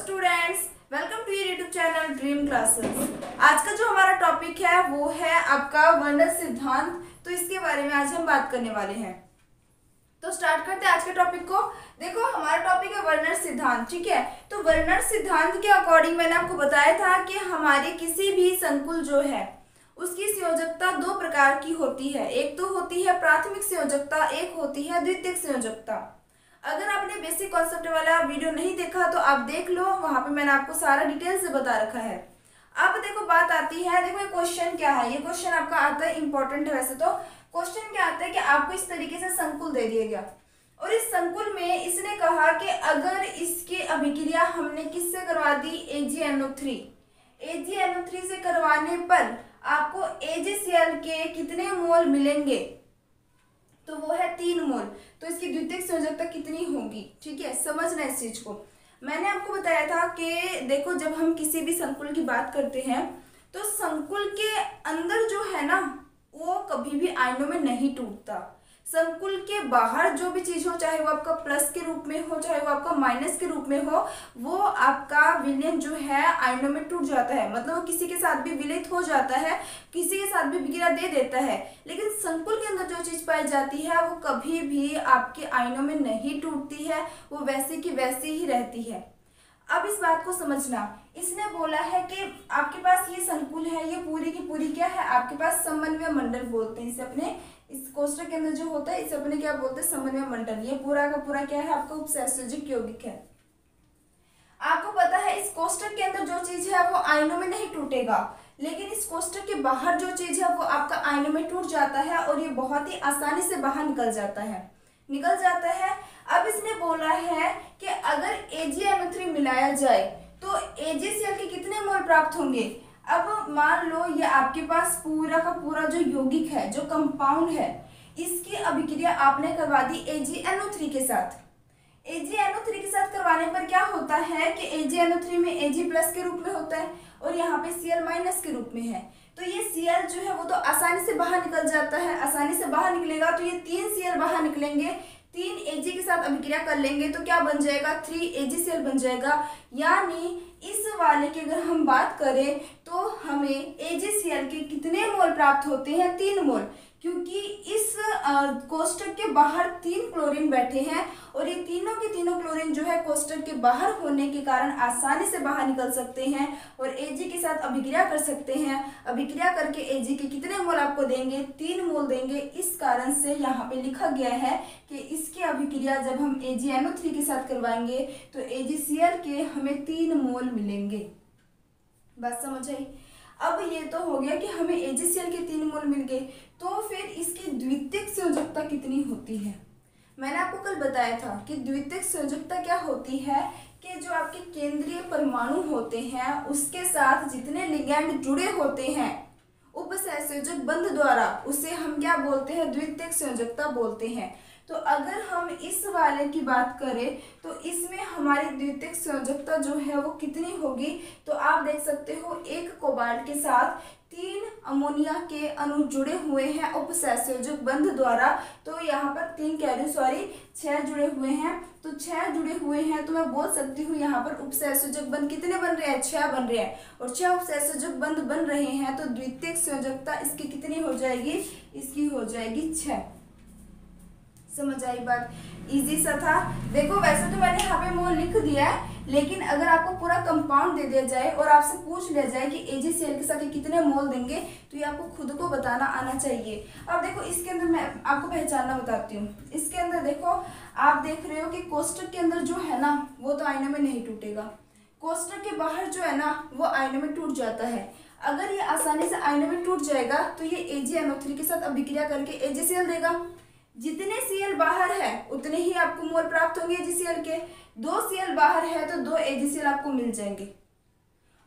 Students, welcome to your YouTube channel dream classes. आज का जो हमारा टॉपिक है वो है आपका वर्णन सिद्धांत। तो इसके बारे में आज हम बात करने वाले हैं। तो स्टार्ट करते हैं आज के टॉपिक को। देखो, हमारा टॉपिक है वर्णन सिद्धांत, ठीक है। तो वर्णन सिद्धांत के अकॉर्डिंग मैंने आपको बताया था कि हमारे किसी भी संकुल जो है उसकी संयोजकता दो प्रकार की होती है। एक तो होती है प्राथमिक संयोजकता, एक होती है द्वितीयक संयोजकता। अगर आपने बेसिक कॉन्सेप्ट वाला वीडियो नहीं देखा तो आप देख लो, वहां पे मैंने आपको सारा डिटेल से बता रखा है। अब देखो बात आती है, देखो ये क्वेश्चन क्या है। ये क्वेश्चन आपका आता है, इंपॉर्टेंट है वैसे तो। क्वेश्चन क्या आता है कि आपको इस तरीके से संकुल दे दिया गया और इस संकुल में इसने कहा कि अगर इसकी अभिक्रिया हमने किससे करवा दी, AgNO3। AgNO3 से करवाने पर आपको AgCl के कितने मोल मिलेंगे, तो वो है 3 मोल। तो इसकी द्वितीयक संयोजकता कितनी होगी, ठीक है, समझना इस चीज को। मैंने आपको बताया था कि देखो, जब हम किसी भी संकुल की बात करते हैं तो संकुल के अंदर जो है ना वो कभी भी आयनों में नहीं टूटता। संकुल के बाहर जो भी चीज हो, चाहे वो आपका प्लस के रूप में हो चाहे वो आपका माइनस के रूप में हो, वो आपका विलयन जो है आयनों में टूट जाता है। मतलब वो किसी के साथ भी विलित हो जाता है, किसी के साथ भी विक्रिया दे देता है। लेकिन संकुल के अंदर जो चीज पाई जाती है वो कभी भी आपके आयनों में नहीं टूटती है, वो वैसी की वैसी ही रहती है। अब इस बात को समझना, इसने बोला है कि आपके पास ये संकुल है, ये पूरी की पूरी क्या है, आपके पास समन्वय मंडल बोलते हैं इसे। अपने इस कोष्ठक के अंदर जो होता है इसे अपने क्या बोलते हैं, समन्वय मंडल। ये पूरा का पूरा क्या है, आपका उपसंयोजक यौगिक है। आपको पता है इस कोष्ठक के अंदर जो चीज है वो आयनों में नहीं टूटेगा, लेकिन इस कोष्ठक के बाहर जो चीज है वो आपका आयनों में टूट जाता है और ये बहुत ही आसानी से बाहर निकल जाता है। अब इसने बोला है कि अगर AgNO3 मिलाया जाए तो AgCl के कितने मोल प्राप्त होंगे। अब मान लो ये आपके पास पूरा का पूरा जो यौगिक है, जो कंपाउंड है, इसकी अभिक्रिया आपने करवा दी AgNO3 के साथ। AgNO3 के साथ करवाने पर क्या होता है कि AgNO3 में Ag+ के रूप में होता है और यहाँ पे Cl- के रूप में है। तो ये Cl जो है वो तो आसानी से बाहर निकल जाता है। आसानी से बाहर निकलेगा तो ये 3 Cl बाहर निकलेंगे, 3 Ag के साथ अभिक्रिया कर लेंगे तो क्या बन जाएगा, 3 AgCl बन जाएगा। यानी इस वाले की अगर हम बात करें तो हमें AgCl के कितने मोल प्राप्त होते हैं, 3 मोल। क्योंकि इस कोष्ठक के बाहर 3 क्लोरीन बैठे हैं और ये तीनों के तीनों क्लोरीन जो है कोष्ठक के बाहर होने के कारण आसानी से बाहर निकल सकते हैं और Ag के साथ अभिक्रिया कर सकते हैं। अभिक्रिया करके Ag के कितने मोल आपको देंगे, 3 मोल देंगे। इस कारण से यहाँ पे लिखा गया है कि इसकी अभिक्रिया जब हम AgNO3 के साथ करवाएंगे तो AgCl के हमें 3 मोल मिलेंगे। बात समझ आई। अब ये तो हो गया कि हमें AgCl के 3 मोल मिल गए, तो फिर इसकी द्वितीयक संयोजकता कितनी होती है। मैंने आपको कल बताया था कि द्वितीयक संयोजकता क्या होती है कि जो आपके केंद्रीय परमाणु होते हैं उसके साथ जितने लिगैंड जुड़े होते हैं उपसहसंयोजक बंध द्वारा, उसे हम क्या बोलते हैं, द्वितीयक संयोजकता बोलते हैं। तो अगर हम इस वाले की बात करें तो इसमें हमारी द्वितीयक संयोजकता जो है वो कितनी होगी, तो आप देख सकते हो 1 कोबाल्ट के साथ 3 अमोनिया के अणु जुड़े हुए हैं उपसहसंयोजक बंध द्वारा। तो यहाँ पर 3 कह रही, सॉरी 6 जुड़े हुए हैं। तो 6 जुड़े हुए हैं तो मैं बोल सकती हूँ यहाँ पर उपसहसंयोजक बंध कितने बन रहे हैं, 6 बन रहे हैं। और 6 उपसहसंयोजक बंध बन रहे हैं तो द्वितीयक संयोजकता इसकी कितनी हो जाएगी, इसकी हो जाएगी 6। समझ आई बात, इजी सा था। देखो वैसे तो मैंने यहाँ पे मोल लिख दिया है, लेकिन अगर आपको पूरा कंपाउंड दे दिया जाए और आपसे पूछ लिया जाए कि AgCl के साथ ये कितने मोल देंगे तो ये आपको खुद को बताना आना चाहिए। अब देखो इसके अंदर मैं आपको पहचानना बताती हूँ। इसके अंदर देखो, आप देख रहे हो कि कोष्ठक के अंदर जो है ना वो तो आयनों में नहीं टूटेगा, कोष्ठक के बाहर जो है ना वो आयनों में टूट जाता है। अगर ये आसानी से आयनों में टूट जाएगा तो ये AgNO3 के साथ अभिक्रिया करके AgCl देगा। जितने Cl बाहर है उतने ही आपको मोल प्राप्त होंगे AgCl के। 2 Cl बाहर है तो 2 AgCl आपको मिल जाएंगे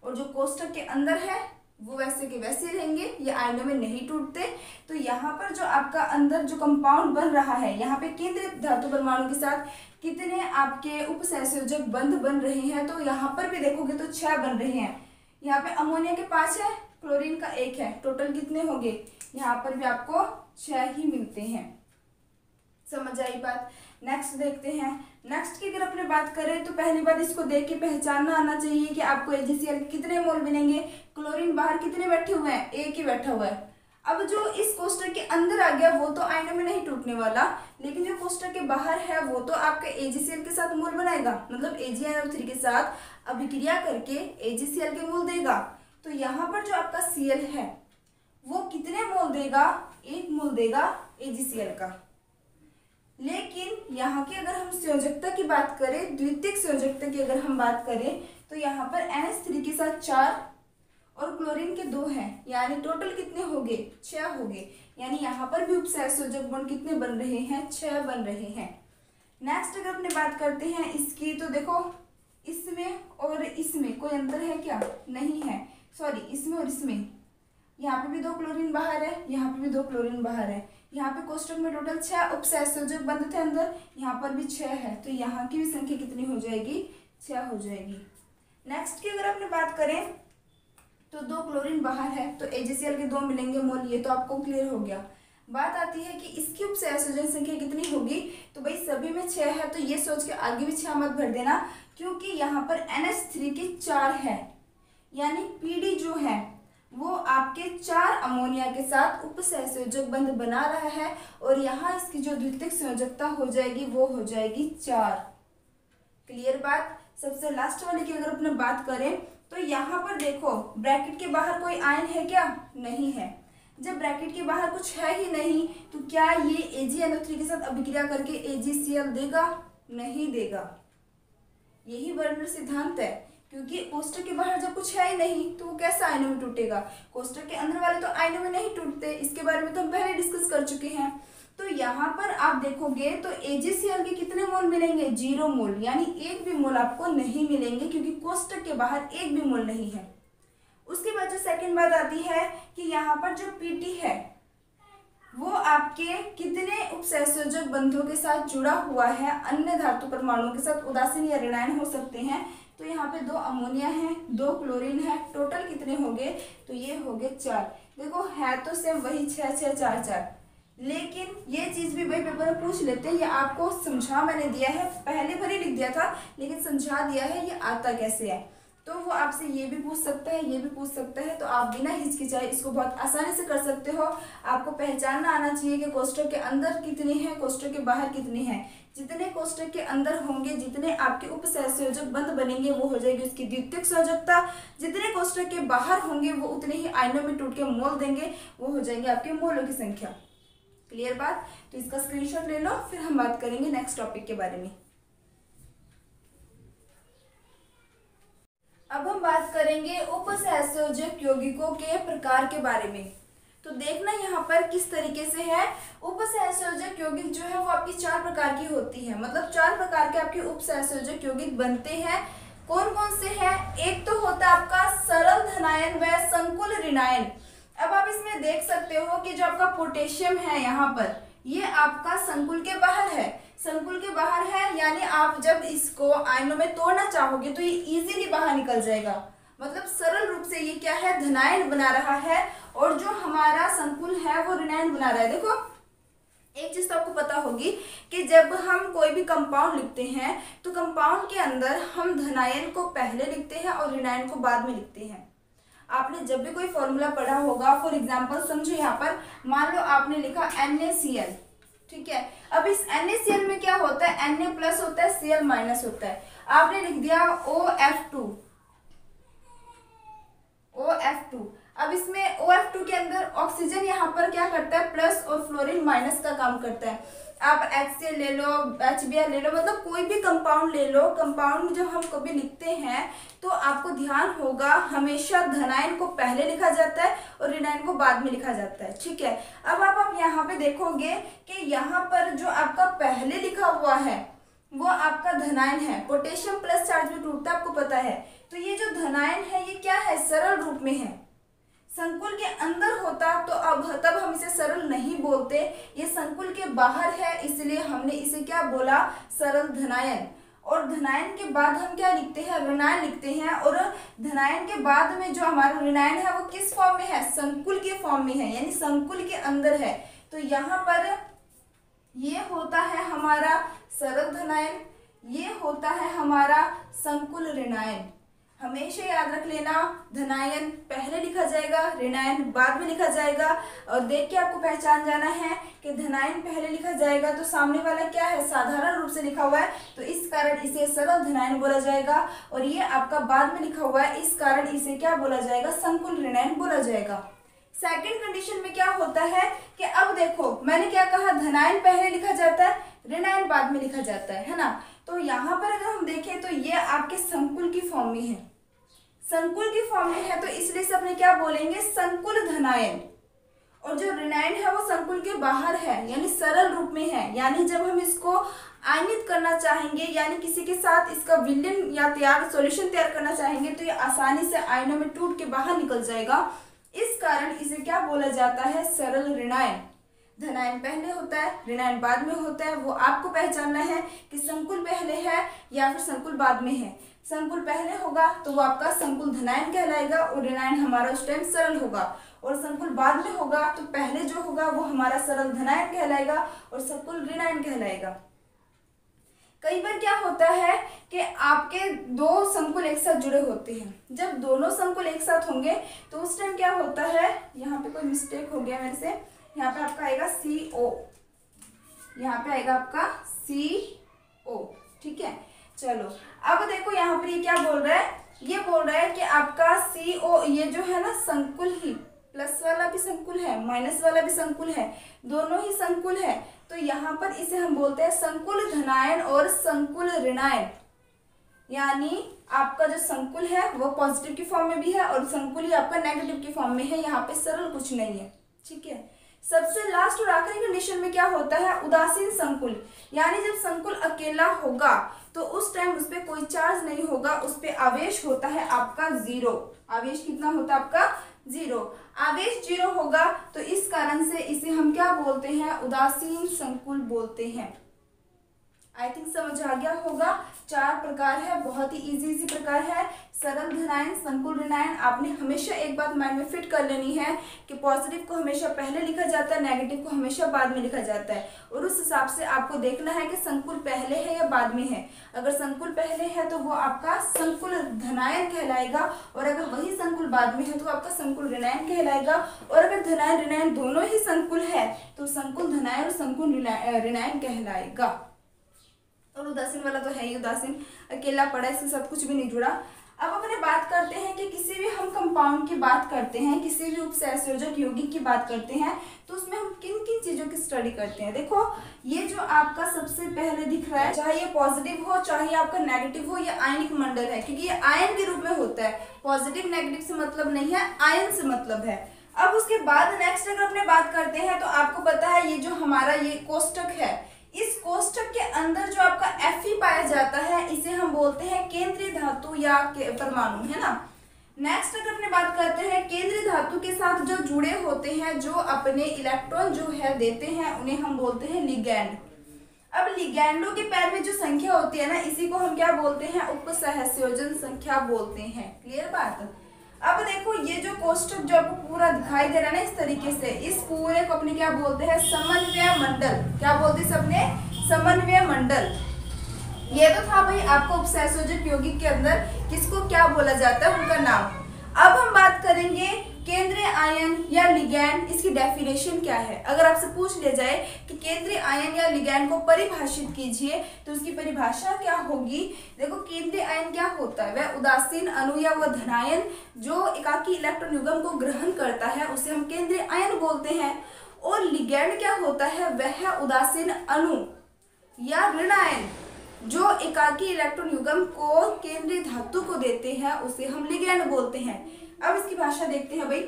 और जो कोष्ठक के अंदर है वो वैसे के वैसे रहेंगे, ये आयनों में नहीं टूटते। तो यहाँ पर जो आपका अंदर जो कंपाउंड बन रहा है, यहाँ पे केंद्रीय धातु परमाणु के साथ कितने आपके उपसहसंयोजक बंध बन रहे हैं, तो यहाँ पर भी देखोगे तो 6 बन रहे हैं। यहाँ पे अमोनिया के 5 है, क्लोरीन का 1 है, टोटल कितने होंगे, यहाँ पर भी आपको 6 ही मिलते हैं। समझ आई बात। नेक्स्ट देखते हैं, नेक्स्ट की अगर अपने बात करें तो पहली बात इसको देख के पहचानना आना चाहिए कि आपको AgCl के कितने मोल मिलेंगे। क्लोरीन बाहर कितने बैठे हुए हैं, एक ही बैठा हुआ है। अब जो इस कोष्टक के अंदर आ गया वो तो आयनों में नहीं टूटने वाला, लेकिन जो कोष्टक के बाहर है वो तो आपके AgCl के साथ मोल बनाएगा, मतलब AgNO3 के साथ अभिक्रिया करके AgCl के मोल देगा। तो यहाँ पर जो आपका Cl है वो कितने मोल देगा, 1 मोल देगा AgCl का। लेकिन यहाँ की अगर हम संयोजकता की बात करें, द्वितीयक संयोजकता की अगर हम बात करें तो यहाँ पर NH3 के साथ 4 और क्लोरीन के 2 हैं, यानी टोटल कितने हो गए, 6 हो गए। यानी यहाँ पर भी उपसहसंयोजक बॉन्ड कितने बन रहे हैं, 6 बन रहे हैं। नेक्स्ट अगर अपने बात करते हैं इसकी, तो देखो इसमें और इसमें कोई अंतर है क्या, नहीं है। सॉरी, इसमें और इसमें, यहाँ पे भी 2 क्लोरीन बाहर है, यहाँ पे भी 2 क्लोरीन बाहर है। यहाँ पे कोष्टक में टोटल 6 उपसहसंयोजक बंद थे अंदर, यहाँ पर भी 6 है, तो यहाँ की भी संख्या कितनी हो जाएगी, 6 हो जाएगी। नेक्स्ट की अगर अपने बात करें तो 2 क्लोरीन बाहर है, तो AgCl के 2 मिलेंगे मोल, ये तो आपको क्लियर हो गया। बात आती है कि इसकी उपसहसंयोजक संख्या कितनी होगी, तो भाई सभी में 6 है, तो ये सोच के आगे भी 6 मत भर देना, क्योंकि यहाँ पर NH3 के 4 है, यानी PD जो है वो आपके 4 अमोनिया के साथ उपसहसंयोजक बंध बना रहा है, और यहाँ इसकी जो द्वितीयक संयोजकता हो जाएगी वो हो जाएगी 4। क्लियर बात। सबसे लास्ट वाले की अगर अपने बात करें तो यहाँ पर देखो ब्रैकेट के बाहर कोई आयन है क्या, नहीं है। जब ब्रैकेट के बाहर कुछ है ही नहीं तो क्या ये AgNO3 के साथ अभिक्रिया करके AgCl देगा, नहीं देगा। यही वर्नर सिद्धांत है, क्योंकि कोष्टक के बाहर जब कुछ है ही नहीं तो वो कैसे आयनों में टूटेगा। कोष्टक के अंदर वाले तो आयनों में नहीं टूटते, इसके बारे में तो हम पहले डिस्कस कर चुके हैं। तो यहाँ पर आप देखोगे तो AgCl के कितने मोल मिलेंगे, 0 मोल, यानी 1 भी मोल आपको नहीं मिलेंगे, क्योंकि कोष्टक के बाहर 1 भी मोल नहीं है। उसके बाद जो सेकंड बात आती है कि यहाँ पर जो PT है वो आपके कितने उपसहसंयोजक बंधों के साथ जुड़ा हुआ है, अन्य धातु परमाणुओं के साथ उदासीन या ऋणायन हो सकते हैं। तो यहाँ पे 2 अमोनिया है, 2 क्लोरीन है, टोटल कितने हो गए, तो ये हो गए 4। देखो है तो सेम वही 6 6 4 4, लेकिन ये चीज भी वही पेपर में पूछ लेते हैं। ये आपको समझा मैंने दिया है, पहले भले लिख दिया था लेकिन समझा दिया है ये आता कैसे है। तो वो आपसे ये भी पूछ सकता है, ये भी पूछ सकता है, तो आप बिना हिचकिचाए इसको बहुत आसानी से कर सकते हो। आपको पहचानना आना चाहिए कि कोष्टक के अंदर कितने हैं, कोष्टक के बाहर कितने हैं। जितने कोष्टक के अंदर होंगे, जितने आपके उपसहसंयोजक बंध बनेंगे वो हो जाएगी उसकी द्वितीयक संयोजकता। जितने कोष्टक के बाहर होंगे वो उतने ही आयनों में टूट के मोल देंगे, वो हो जाएंगे आपके मोलों की संख्या। क्लियर बात। तो इसका स्क्रीनशॉट ले लो, फिर हम बात करेंगे नेक्स्ट टॉपिक के बारे में। अब हम बात करेंगे उपसहसंयोजक यौगिकों के प्रकार के बारे में। तो देखना यहाँ पर किस तरीके से है। उपसहसंयोजक यौगिक जो है वो आपकी 4 प्रकार की होती है, मतलब 4 प्रकार के आपके उपसहसंयोजक यौगिक बनते हैं। कौन कौन से हैं? एक तो होता है आपका सरल धनायन व संकुल ऋणायन। अब आप इसमें देख सकते हो कि जो आपका पोटेशियम है यहाँ पर, ये आपका संकुल के बाहर है, संकुल के बाहर है, यानी आप जब इसको आयनों में तोड़ना चाहोगे तो ये इजीली बाहर निकल जाएगा। मतलब सरल रूप से ये क्या है, धनायन बना रहा है, और जो हमारा संकुल है वो ऋणायन बना रहा है। देखो एक चीज तो आपको पता होगी कि जब हम कोई भी कंपाउंड लिखते हैं तो कंपाउंड के अंदर हम धनायन को पहले लिखते हैं और ऋणायन को बाद में लिखते हैं। आपने जब भी कोई फॉर्मूला पढ़ा होगा, फॉर एग्जांपल समझो यहाँ पर मान लो आपने लिखा NaCl, ठीक है। अब इस NaCl में क्या होता है, Na प्लस होता है, Cl माइनस होता है। आपने लिख दिया OF2। अब इसमें OF2 के अंदर ऑक्सीजन यहाँ पर क्या करता है, प्लस, और फ्लोरीन माइनस का काम करता है। आप HCl ले लो, HBr ले लो, मतलब कोई भी कंपाउंड ले लो। कंपाउंड जब हम कभी लिखते हैं तो आपको ध्यान होगा हमेशा धनायन को पहले लिखा जाता है और ऋणायन को बाद में लिखा जाता है, ठीक है। अब आप यहाँ पे देखोगे कि यहाँ पर जो आपका पहले लिखा हुआ है वो आपका धनायन है। पोटेशियम प्लस चार्ज में टूटता है, आपको पता है। तो ये जो धनायन है ये क्या है, सरल रूप में है। संकुल के अंदर होता तो अब तब हम इसे सरल नहीं बोलते, ये संकुल के बाहर है इसलिए हमने इसे क्या बोला, सरल धनायन। और धनायन के बाद हम क्या लिखते हैं, ऋणायन लिखते हैं। और धनायन के बाद में जो हमारा ऋणायन है वो किस फॉर्म में है, संकुल के फॉर्म में है, यानी संकुल के अंदर है। तो यहाँ पर ये होता है हमारा सरल धनायन, ये होता है हमारा संकुल ऋणायन। हमेशा याद रख लेना, धनायन पहले लिखा जाएगा, ऋणायन बाद में लिखा जाएगा। और देख के आपको पहचान जाना है कि धनायन पहले लिखा जाएगा तो सामने वाला क्या है, साधारण रूप से लिखा हुआ है, तो इस कारण इसे सरल धनायन बोला जाएगा। और ये आपका बाद में लिखा हुआ है, इस कारण इसे क्या बोला जाएगा, संकुल ऋणायन बोला जाएगा। सेकंड कंडीशन में क्या होता है कि अब देखो मैंने क्या कहा, धनायन पहले लिखा जाता है, ऋणायन बाद में लिखा जाता है ना। तो यहाँ पर अगर हम देखें तो ये आपके संकुल की फॉर्म में है, संकुल की फॉर्म में है, तो इसलिए से अपने क्या बोलेंगे, संकुल धनायन। और जो ऋणायन है वो संकुल के बाहर है, यानी सरल रूप में है। यानी जब हम इसको आयनित करना चाहेंगे, यानी किसी के साथ इसका विलयन या सॉल्यूशन तैयार करना चाहेंगे, तो ये आसानी से आयनों में टूट के बाहर निकल जाएगा। इस कारण इसे क्या बोला जाता है, सरल ऋणायन। धनायन पहले होता है, ऋणायन बाद में होता है। वो आपको पहचानना है कि संकुल पहले है या फिर संकुल बाद में है। संकुल पहले होगा तो वो आपका संकुल धनायन कहलाएगा और ऋणायन हमारा उस टाइम सरल होगा। और संकुल बाद में होगा तो पहले जो होगा वो हमारा सरल धनायन कहलाएगा और संकुल ऋणायन कहलाएगा। कई बार क्या होता है कि आपके दो संकुल एक साथ जुड़े होते हैं। जब दोनों संकुल एक साथ होंगे तो उस टाइम क्या होता है, यहाँ पे कोई मिस्टेक हो गया मेरे से, यहाँ पे आपका आएगा CO, यहाँ पे आएगा आपका CO, ठीक है। चलो अब देखो यहाँ पर ये क्या बोल रहा है, ये बोल रहा है कि आपका CO ये जो है ना संकुल ही, प्लस वाला भी संकुल है, माइनस वाला भी संकुल है, दोनों ही संकुल है। तो यहाँ पर इसे हम बोलते हैं संकुल धनायन और संकुल ऋणायन। यानी आपका जो संकुल है वो पॉजिटिव की फॉर्म में भी है और संकुल ही आपका नेगेटिव की फॉर्म में है। यहाँ पे सरल कुछ नहीं है, ठीक है। सबसे लास्ट और आखिरी कंडीशन में क्या होता है, उदासीन संकुल। यानी जब संकुल अकेला होगा तो उस टाइम उस पर कोई चार्ज नहीं होगा, उस पर आवेश होता है आपका 0। आवेश कितना होता है आपका, 0। आवेश 0 होगा तो इस कारण से इसे हम क्या बोलते हैं, उदासीन संकुल बोलते हैं। आई थिंक समझ आ गया होगा। 4 प्रकार है, बहुत ही इजी प्रकार है। सरल धनायन, संकुल ऋणायन। आपने हमेशा एक बात माइंड में फिट कर लेनी है कि पॉजिटिव को हमेशा पहले लिखा जाता है, नेगेटिव को हमेशा बाद में लिखा जाता है। और उस हिसाब से आपको देखना है कि संकुल पहले है या बाद में है। अगर संकुल पहले है तो वो आपका संकुल धनायन कहलाएगा, और अगर वही संकुल बाद में है तो आपका संकुल ऋणायन कहलाएगा। और अगर धनायन ऋणायन दोनों ही संकुल है तो संकुल धनायन और संकुल ऋणायन कहलाएगा। और उदासीन वाला तो है ही, उदासीन अकेला पड़ा, इसके साथ कुछ भी नहीं जुड़ा। अब अपने बात करते हैं कि किसी भी हम कंपाउंड की बात करते हैं, किसी भी उपसहसंयोजक यौगिक की बात करते हैं, तो उसमें हम किन किन चीजों की स्टडी करते हैं। देखो ये जो आपका सबसे पहले दिख रहा है, चाहे ये पॉजिटिव हो चाहे आपका नेगेटिव हो, ये आयनिक मंडल है, क्योंकि ये आयन के रूप में होता है। पॉजिटिव नेगेटिव से मतलब नहीं है, आयन से मतलब है। अब उसके बाद नेक्स्ट अगर अपने बात करते हैं तो आपको पता है ये जो हमारा ये कोष्टक है, इस कोष्टक के अंदर जो आपका Fe पाया जाता है इसे हम बोलते हैं केंद्रीय धातु या परमाणु, है ना। नेक्स्ट अगर अपने बात करते हैं केंद्रीय धातु के साथ जो जुड़े होते हैं, जो अपने इलेक्ट्रॉन जो है देते हैं, उन्हें हम बोलते हैं लिगैंड। अब लिगैंडों के पैर में जो संख्या होती है ना, इसी को हम क्या बोलते हैं, उपसहसंयोजन संख्या बोलते हैं। क्लियर बात। अब देखो ये जो कोष्टक जो आपको पूरा दिखाई दे रहा है ना इस तरीके से, इस पूरे को अपने क्या बोलते हैं, समन्वय मंडल। क्या बोलते हैं सबने, समन्वय मंडल। ये तो था भाई आपको उपसहसंयोजक यौगिक के अंदर किसको क्या बोला जाता है, उनका नाम। अब हम बात करेंगे केंद्रीय आयन या लिगैंड, इसकी डेफिनेशन क्या है। अगर आपसे पूछ लिया जाए कि केंद्रीय आयन या लिगैंड को परिभाषित कीजिए तो उसकी परिभाषा क्या होगी। देखो केंद्रीय आयन क्या होता है, वह उदासीन अणु या वह धनायन जो एकाकी इलेक्ट्रॉन युग्म को ग्रहण करता है उसे हम केंद्रीय आयन बोलते हैं। और लिगैंड क्या होता है, वह उदासीन अणु या ऋणायन जो एकाकी इलेक्ट्रॉन युग्म को केंद्रीय धातु को देते हैं उसे हम लिगैंड बोलते हैं। अब इसकी भाषा देखते हैं भाई।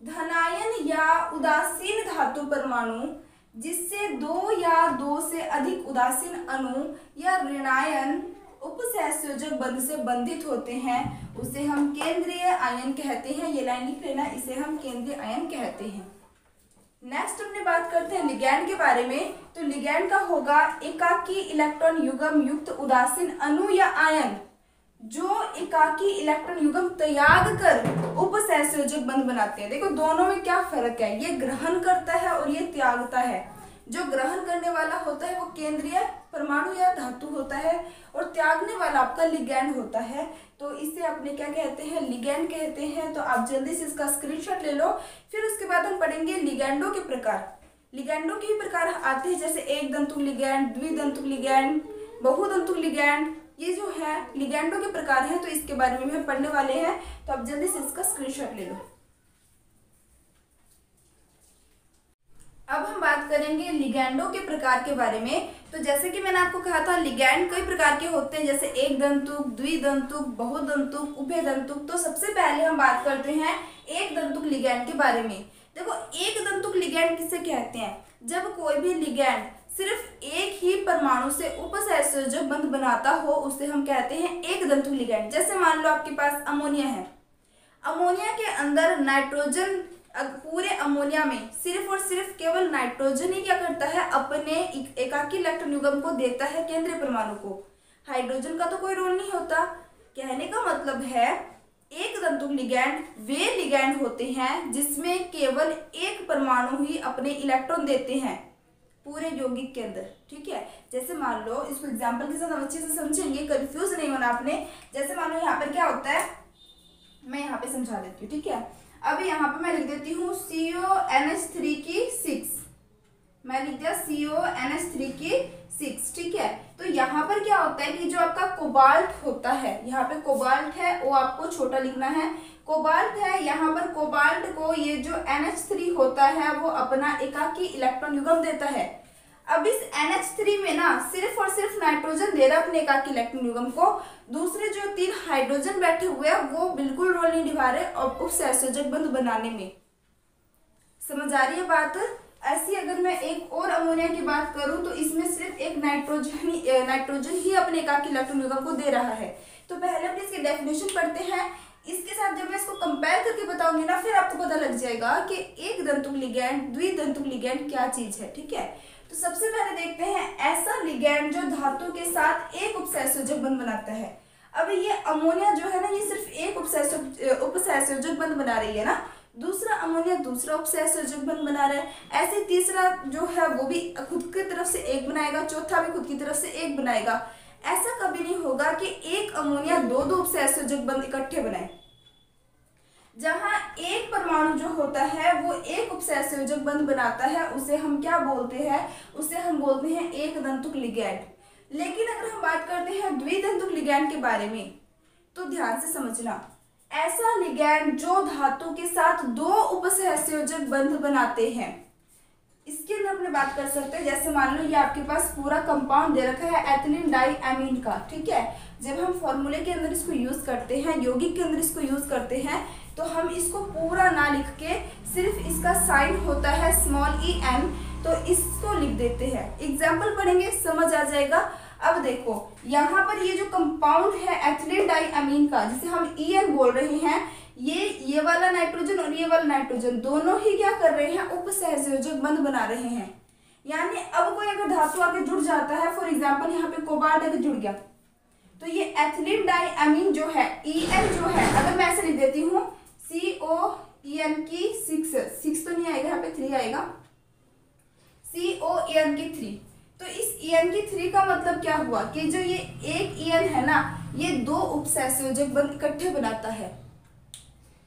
धनायन या उदासीन धातु परमाणु जिससे 2 या 2 से अधिक उदासीन अणु या ऋणायन उपसहसंयोजक बंध से बंधित होते हैं उसे हम केंद्रीय आयन कहते हैं। ये लाइन लिख लेना, इसे हम केंद्रीय आयन कहते हैं। नेक्स्ट अपने बात करते हैं लिगैंड के बारे में। तो लिगैंड का होगा एकाकी इलेक्ट्रॉन युग्म युक्त उदासीन अणु या आयन जो एकाकी इलेक्ट्रॉन युग्म त्याग कर उपसहसंयोजक बंध बनाते हैं। देखो दोनों में क्या फर्क है, ये ग्रहण करता है और ये त्यागता है। जो ग्रहण करने वाला होता है वो केंद्रीय परमाणु या धातु होता है, और त्यागने वाला आपका लिगैंड होता है। तो इसे अपने क्या कहते हैं, लिगैंड कहते हैं। तो आप जल्दी से इसका स्क्रीनशॉट ले लो। फिर उसके बाद हम पढ़ेंगे लिगैंडों के प्रकार। लिगैंडों के भी प्रकार आते हैं, जैसे एक दंतुक लिगैंड, द्विदंतुक लिगैंड, बहुदंतुक लिगैंड। ये जो है लिगैंडों के प्रकार हैं, तो इसके बारे में भी हम पढ़ने वाले हैं। तो आप जल्दी से इसका स्क्रीनशॉट ले लो। अब हम बात करेंगे लिगैंडों के प्रकार के बारे में। तो जैसे कि मैंने आपको कहा था, लिगैंड कई प्रकार के होते हैं, जैसे एक दंतुक, द्विदंतुक, बहुदंतुक, उभयदंतुक। तो सबसे पहले हम बात करते हैं एक दंतुक लिगैंड के बारे में। देखो, एक दंतुक लिगैंड किसे कहते हैं? जब कोई भी लिगैंड सिर्फ एक ही परमाणु से उपसहसंयोजक बंध बनाता हो, उसे हम कहते हैं एक दंतुक लिगैंड। जैसे मान लो आपके पास अमोनिया है, अमोनिया के अंदर नाइट्रोजन, पूरे अमोनिया में सिर्फ और सिर्फ केवल नाइट्रोजन ही क्या करता है, अपने एकाकी इलेक्ट्रॉन युग्म को देता है केंद्रीय परमाणु को। हाइड्रोजन का तो कोई रोल नहीं होता। कहने का मतलब है एक दंतुक लिगैंड वे लिगैंड होते हैं जिसमें केवल एक परमाणु ही अपने इलेक्ट्रॉन देते हैं पूरे यौगिक के अंदर। ठीक है, जैसे मान लो, इसको एग्जाम्पल के साथ हम अच्छे से समझेंगे, कंफ्यूज नहीं होना आपने। जैसे मान लो यहाँ पर क्या होता है, मैं यहाँ पे समझा देती हूँ। ठीक है, अभी यहाँ पे मैं लिख देती हूँ CONH3 की 6, मैं लिख दिया CONH3 की 6। ठीक है, तो यहाँ पर क्या होता है कि जो आपका कोबाल्ट होता है, यहाँ पे कोबाल्ट है, वो आपको छोटा लिखना है। कोबाल्ट है, यहाँ पर कोबाल्ट को ये जो NH3 होता है वो अपना एकाकी इलेक्ट्रॉन युग्म देता है। अब इस NH3 में ना सिर्फ और सिर्फ नाइट्रोजन दे रहा है अपने एकाकी इलेक्ट्रॉन युग्म को। दूसरे जो 3 हाइड्रोजन बैठे हुए हैं वो बिल्कुल रोल नहीं निभा रहे उपसहसंयोजक बंध बनाने में। समझ आ रही है बात? ऐसी अगर मैं एक और अमोनिया की बात करूं तो इसमें सिर्फ एक नाइट्रोजन ही अपने एकाकी इलेक्ट्रॉन युग्म को दे रहा है। तो पहले हम इसकी डेफिनेशन पढ़ते हैं, इसके साथ जब मैं इसको कंपेयर करके बताऊंगी ना, फिर आपको पता लग जाएगा कि एक दंतुक लिगैंड, द्विदंतुक लिगैंड क्या चीज है। ठीक है, तो सबसे पहले देखते हैं ऐसा लिगैंड जो धातु के साथ एक उपसहसंयोजक बंध बनाता है। अब ये अमोनिया जो है ना, ये सिर्फ एक उपसहसंयोजक बंध बना रही है ना, दूसरा अमोनिया दूसरा उपसहसंयोजक बंध बना रहा है। ऐसे तीसरा जो है वो भी खुद की तरफ से एक बनाएगा, चौथा भी खुद की तरफ से एक बनाएगा। ऐसा कभी नहीं होगा कि एक अमोनिया दो उपसहसंयोजक बंध इकट्ठे बनाए। जहां एक परमाणु जो होता है वो एक उपसहसंयोजक बंध बनाता है, उसे हम क्या बोलते हैं? उसे हम बोलते हैं एक दंतुक लिगैंड। लेकिन अगर हम बात करते हैं द्विदंतुक लिगैंड के बारे में, तो ध्यान से समझना, ऐसा लिगैंड जो धातु के साथ 2 उपसहसंयोजक बंध बनाते हैं, इसके अंदर अपने बात कर सकते हैं। जैसे मान लो ये आपके पास पूरा कंपाउंड दे रखा है एथिलीन डाइअमीन का। ठीक है, जब हम फॉर्मूले के अंदर इसको यूज करते हैं, यौगिक के अंदर इसको यूज करते हैं, तो हम इसको पूरा ना लिख के सिर्फ इसका साइन होता है en, तो इसको लिख देते हैं। एग्जाम्पल पढ़ेंगे, समझ आ जाएगा। अब देखो, यहाँ पर ये जो कंपाउंड है एथिलीन डाइअमीन का, जिसे हम En बोल रहे हैं, ये वाला नाइट्रोजन और ये वाला नाइट्रोजन दोनों ही क्या कर रहे हैं? उपसहसंयोजक बंध बना रहे हैं। यानी अब कोई अगर धातु आके जुड़ जाता है, फॉर एग्जांपल यहाँ पे कोबाल्ट आके जुड़ गया, तो ये एथिलीन डाइअमीन जो है, En जो है, अगर मैं ऐसे लिख देती हूँ COEN की 6 तो नहीं आएगा, यहाँ पे 3 आएगा, COEN की 3। तो इस En की 3 का मतलब क्या हुआ कि जो ये एक En है ना, ये 2 उपसहसंयोजक बंध इकट्ठे बनाता है।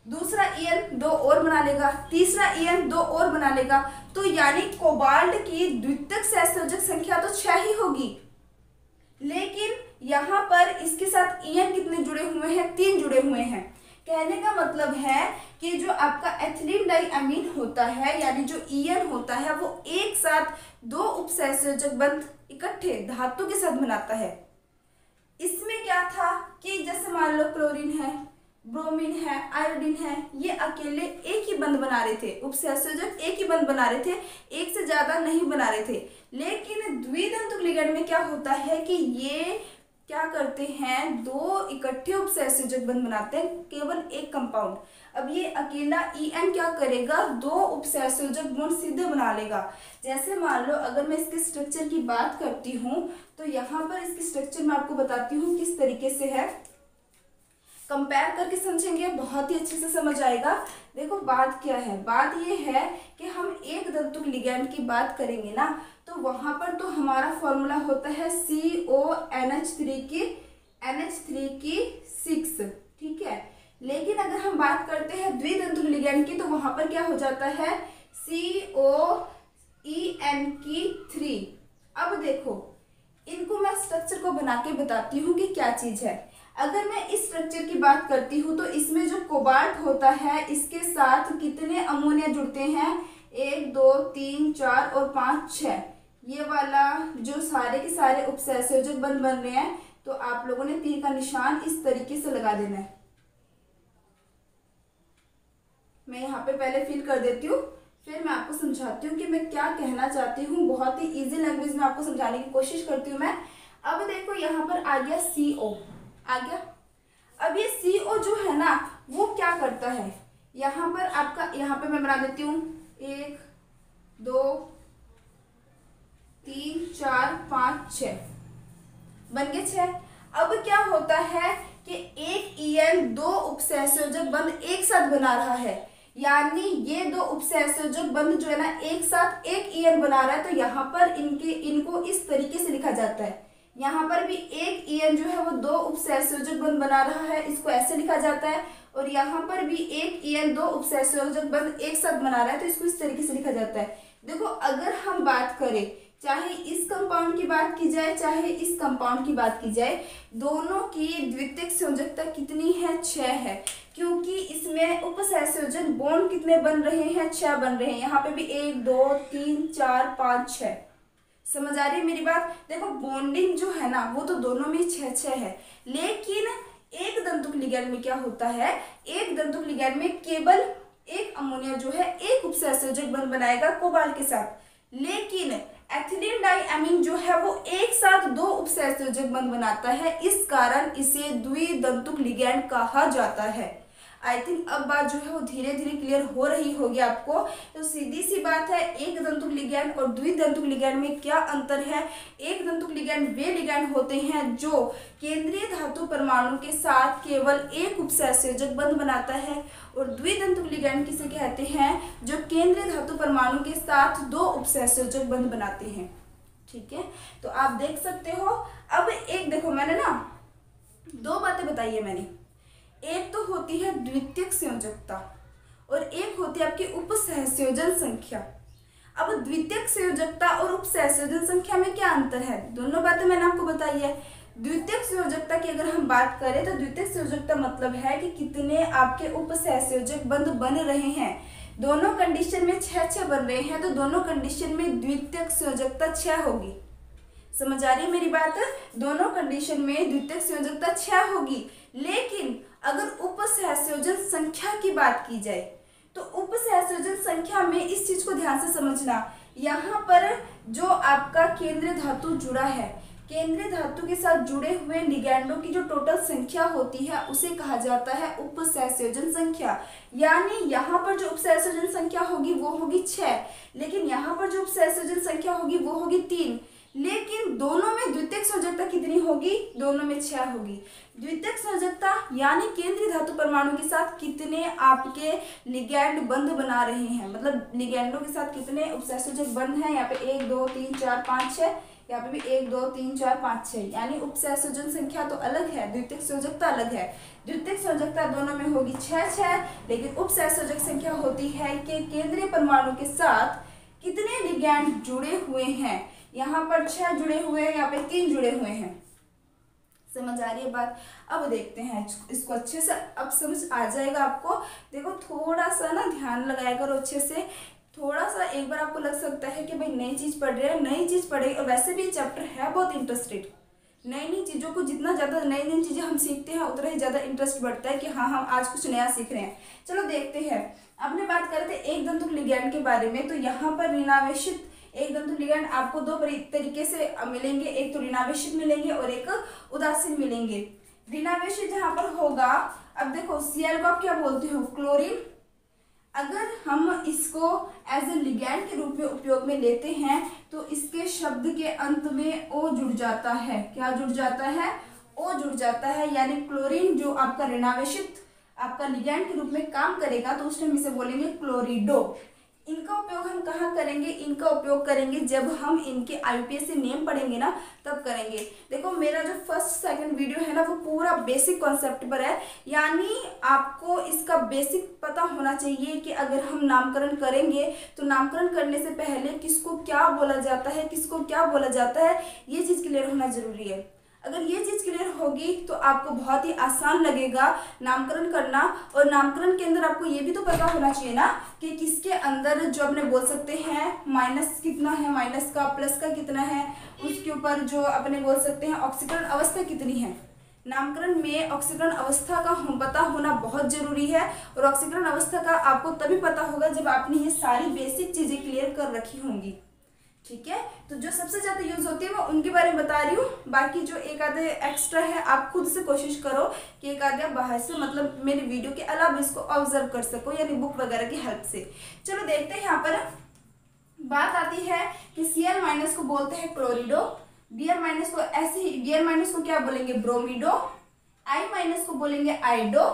दूसरा En 2 और बना लेगा, तीसरा En 2 और बना लेगा। तो यानी कोबाल्ट की द्वितीयक सहसंयोजक संख्या तो 6 ही होगी, लेकिन यहाँ पर इसके साथ En कितने जुड़े हुए हैं? 3 जुड़े हुए हैं। कहने का मतलब है कि जो आपका एथिलीन डाइअमीन होता है, यानी जो En होता है, वो एक साथ 2 उपसहसंयोजक बंध इकट्ठे धातु के साथ बनाता है। इसमें क्या था कि जैसे मान लो क्लोरीन है, ब्रोमीन है, आयोडीन है, ये अकेले एक ही बंध बना रहे थे, उपसहसंयोजक एक ही बंध बना रहे थे, एक से ज्यादा नहीं बना रहे थे। लेकिन द्विदंतुक लिगैंड में क्या होता है कि ये क्या करते हैं? 2 इकट्ठे उपसहसंयोजक बंध बनाते हैं, केवल एक कंपाउंड। अब ये अकेला En क्या करेगा? 2 उपसहसंयोजक बंध सीधे बना लेगा। जैसे मान लो अगर मैं इसके स्ट्रक्चर की बात करती हूँ, तो यहाँ पर इसकी स्ट्रक्चर मैं आपको बताती हूँ किस तरीके से है। कंपेयर करके समझेंगे बहुत ही अच्छे से समझ आएगा। देखो बात क्या है, बात ये है कि हम एक दंतुक लिगैंड की बात करेंगे ना, तो वहां पर तो हमारा फॉर्मूला होता है CONH3 की 6, ठीक है। लेकिन अगर हम बात करते हैं द्विदंतुक लिगैंड की, तो वहां पर क्या हो जाता है COEN की 3। अब देखो इनको मैं स्ट्रक्चर को बना के बताती हूँ कि क्या चीज है। अगर मैं इस स्ट्रक्चर की बात करती हूँ तो इसमें जो कोबाल्ट होता है इसके साथ कितने अमोनिया जुड़ते हैं, 1 2 3 4 और 5 6। ये वाला जो सारे के सारे उपसहसंयोजक बन रहे हैं, तो आप लोगों ने तीर का निशान इस तरीके से लगा देना है। मैं यहाँ पे पहले फिल कर देती हूँ, फिर मैं आपको समझाती हूँ कि मैं क्या कहना चाहती हूँ। बहुत ही इजी लैंग्वेज में आपको समझाने की कोशिश करती हूँ मैं। अब देखो यहाँ पर आ गया CO, आ गया। अब ये CO जो है ना वो क्या करता है, यहाँ पर आपका, यहाँ पे मैं बना देती हूँ 1 2 3 4 5 6, बन गए 6। अब क्या होता है कि एक EN 2 उपसहसंयोजक बंध एक साथ बना रहा है, यानी ये 2 उपसहसंयोजक बंध जो है ना एक साथ एक EN बना रहा है। तो यहाँ पर इनको इस तरीके से लिखा जाता है। यहाँ पर भी एक EN जो है वो 2 उपसहसंयोजक बंध बना रहा है, इसको ऐसे लिखा जाता है। और यहाँ पर भी एक EN 2 उपसहसंयोजक बंध एक साथ बना रहा है, तो इसको इस तरीके से लिखा जाता है। देखो अगर हम बात करें, चाहे इस कंपाउंड की बात की जाए चाहे इस कंपाउंड की बात की जाए, दोनों की द्वितीयक संयोजकता कितनी है, 6 है। क्योंकि इसमें उपसहसंयोजक बॉन्ड कितने बन रहे हैं, 6 बन रहे हैं। यहाँ पे भी 1 2 3 4 5 6। समझ आ रही है मेरी बात। देखो बॉन्डिंग जो है ना वो तो दोनों में 6 है, लेकिन एक दंतुक लिगैंड में क्या होता है, एक दंतुक लिगैंड में केवल एक अमोनिया जो है एक उपसहसंयोजक बंध बनाएगा कोबाल्ट के साथ। लेकिन एथिलीन डाइअमीन जो है वो एक साथ 2 उपसहसंयोजक बंध बनाता है, इस कारण इसे द्विदंतुक लिगैंड कहा जाता है। आई थिंक अब बात जो है वो धीरे धीरे क्लियर हो रही होगी आपको। तो सीधी सी बात है, एक दंतुक लिगैंड और द्विदंतुक लिगैंड में क्या अंतर है। एक दंतुक लिगैंड वे लिगैंड होते हैं जो केंद्रीय धातु परमाणु के साथ केवल एक उपसहसंयोजक बंध बनाता है, और द्विदंतुक लिगैंड किसे कहते हैं, जो केंद्रीय धातु परमाणु के साथ 2 उपसहसंयोजक बंध बनाते हैं। ठीक है, तो आप देख सकते हो। अब एक देखो मैंने ना 2 बातें बताई है मैंने, एक तो होती है द्वितीयक संयोजकता और एक होती है आपकी उपसहसंयोजन संख्या। अब द्वितीयक संयोजकता और उपसहसंयोजन संख्या में क्या अंतर है, दोनों बातें मैंने आपको बताई है। द्वितीयक संयोजकता की अगर हम बात करें तो द्वितीयक संयोजकता मतलब है कि कितने आपके उपसहसंयोजक बंध बन रहे हैं। दोनों कंडीशन में 6 बन रहे हैं, तो दोनों कंडीशन में द्वितीयक संयोजकता 6 होगी। समझ आ रही है मेरी बात। दोनों कंडीशन में द्वितीयक संयोजकता 6 होगी। लेकिन अगर उपसहसंयोजन संख्या की बात की जाए तो उपसहसंयोजन संख्या में इस चीज को ध्यान से समझना, यहाँ पर जो आपका केंद्रीय धातु जुड़ा है, केंद्रीय धातु के साथ जुड़े हुए लिगैंडों की जो टोटल संख्या होती है उसे कहा जाता है उपसहसंयोजन संख्या। यानी यहाँ पर जो उपसहसंयोजन संख्या होगी वो होगी 6, लेकिन यहाँ पर जो उपसहसंयोजन संख्या होगी वो होगी 3। लेकिन दोनों में द्वितीयक संयोजकता कितनी होगी, दोनों में 6 होगी। द्वितीयक संयोजकता यानी केंद्रीय धातु परमाणु के साथ कितने आपके लिगैंड बंध बना रहे हैं, मतलब लिगैंडों के साथ कितने उपसहसंयोजक बंध हैं। यहाँ पे 1 2 3 4 5 6, यहाँ पे भी 1 2 3 4 5 6, यानी उपसहसंयोजन संख्या तो अलग है, द्वितीयक संयोजकता अलग है। द्वितीयक संयोजकता दोनों में होगी 6, लेकिन उपसहसंयोजक संख्या होती है कि केंद्रीय परमाणु के साथ कितने लिगैंड जुड़े हुए हैं। यहाँ पर 6 जुड़े हुए हैं, यहाँ पे 3 जुड़े हुए हैं। समझ आ रही है बात। अब देखते हैं इसको अच्छे से, अब समझ आ जाएगा आपको। देखो थोड़ा सा ना ध्यान लगाया करो अच्छे से। थोड़ा सा एक बार आपको लग सकता है कि भाई नई चीज पढ़ रहे हैं, नई चीज पढ़े, और वैसे भी चैप्टर है बहुत इंटरेस्टेड। नई चीजों को जितना ज्यादा नई चीजें हम सीखते हैं उतना ही ज्यादा इंटरेस्ट बढ़ता है कि हाँ हम आज कुछ नया सीख रहे हैं। चलो देखते हैं। अपने बात कर रहे थे एक दंतुक लिगैंड के बारे में, तो यहाँ पर ऋणावेशित एक दंतुक लिगैंड आपको 2 तरीके से मिलेंगे, एक तो ऋणावेशित मिलेंगे और एक उदासीन मिलेंगे। ऋणावेशित जहाँ पर होगा, अब देखो Cl को आप क्या बोलते हो, क्लोरीन। अगर हम इसको एज ए लिगैंड के रूप में उपयोग में लेते हैं तो इसके शब्द के अंत में O जुड़ जाता है। क्या जुड़ जाता है, O जुड़ जाता है, यानी क्लोरीन जो आपका ऋणावेशित आपका लिगैंड के रूप में काम करेगा, तो उस टाइम इसे बोलेंगे क्लोरिडो। इनका उपयोग हम कहाँ करेंगे? इनका उपयोग करेंगे जब हम इनके IUPAC नेम पढ़ेंगे ना, तब करेंगे। देखो मेरा जो फर्स्ट सेकंड वीडियो है ना, वो पूरा बेसिक कॉन्सेप्ट पर है, यानी आपको इसका बेसिक पता होना चाहिए कि अगर हम नामकरण करेंगे तो नामकरण करने से पहले किसको क्या बोला जाता है, किसको क्या बोला जाता है, ये चीज़ क्लियर होना जरूरी है। अगर ये चीज़ क्लियर होगी तो आपको बहुत ही आसान लगेगा नामकरण करना। और नामकरण के अंदर आपको ये भी तो पता होना चाहिए ना कि किसके अंदर जो अपने बोल सकते हैं माइनस कितना है, माइनस का प्लस का कितना है, उसके ऊपर जो अपने बोल सकते हैं ऑक्सीकरण अवस्था कितनी है। नामकरण में ऑक्सीकरण अवस्था का पता होना बहुत जरूरी है, और ऑक्सीकरण अवस्था का आपको तभी पता होगा जब आपने ये सारी बेसिक चीज़ें क्लियर कर रखी होंगी। ठीक है, तो जो सबसे ज़्यादा यूज़ होती है मैं उनके बारे में बता रही हूँ। बाकी जो एक आधे एक्स्ट्रा है आप खुद से कोशिश करो कि एक आधे बाहर से, मतलब मेरी वीडियो के अलावा इसको ऑब्जर्व कर सको, यानी बुक वगैरह की हेल्प से। चलो देखते हैं, यहाँ पर बात आती है कि Cl- को बोलते हैं क्लोरिडो, Br- को ऐसे ही Br- को क्या बोलेंगे? ब्रोमिडो, I- को बोलेंगे आइडो,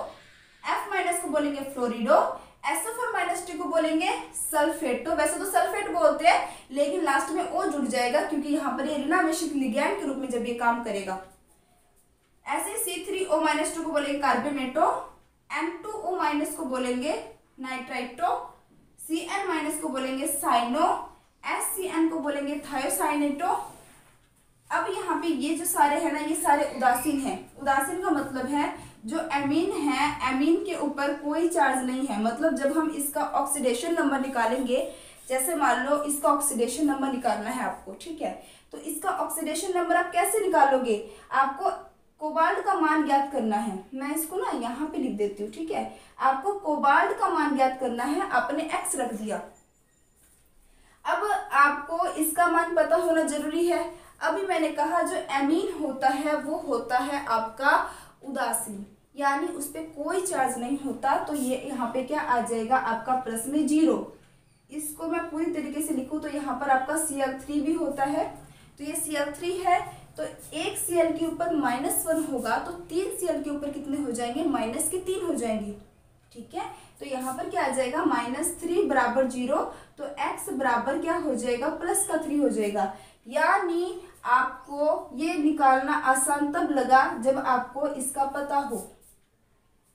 F- को बोलेंगे फ्लोरिडो, SO4- को बोलेंगे सल्फेटो। वैसे तो सल्फेट बोलते हैं, लेकिन लास्ट में O जुड़ जाएगा क्योंकि यहाँ पर ये ऋणावेशित लिगैंड के रूप में जब ये काम करेगा। ऐसे C3O- को बोलेंगे कार्बोनेटो, M2O- को बोलेंगे नाइट्राइटो, Cn- को बोलेंगे साइनो, SCN को बोलेंगे थायोसाइनेटो। अब यहाँ पे ये जो सारे हैं ना, ये सारे उदासीन हैं। उदासीन का मतलब है जो एमीन है, एमीन के ऊपर कोई चार्ज नहीं है। मतलब जब हम इसका ऑक्सीडेशन नंबर निकालेंगे, जैसे मान लो इसका ऑक्सीडेशन नंबर निकालना है आपको, ठीक है, तो इसका ऑक्सीडेशन नंबर आप कैसे निकालोगे? आपको कोबाल्ट का मान ज्ञात करना है। मैं इसको ना यहाँ पे लिख देती हूँ, ठीक है। आपको कोबाल्ट का मान ज्ञात करना है, आपने X रख दिया। अब आपको इसका मान पता होना जरूरी है। अभी मैंने कहा जो एमीन होता है वो होता है आपका उदासीन, यानी उस पर कोई चार्ज नहीं होता। तो ये यहाँ पे क्या आ जाएगा? आपका प्लस में 0। इसको मैं पूरी तरीके से लिखूँ तो यहाँ पर आपका Cl3 भी होता है, तो ये Cl3 है, तो एक Cl के ऊपर -1 होगा, तो 3 Cl के ऊपर कितने हो जाएंगे? -3 हो जाएंगे। ठीक है, तो यहाँ पर क्या आ जाएगा? -3 बराबर 0, तो x बराबर क्या हो जाएगा? +3 हो जाएगा। यानी आपको ये निकालना आसान तब लगा जब आपको इसका पता हो।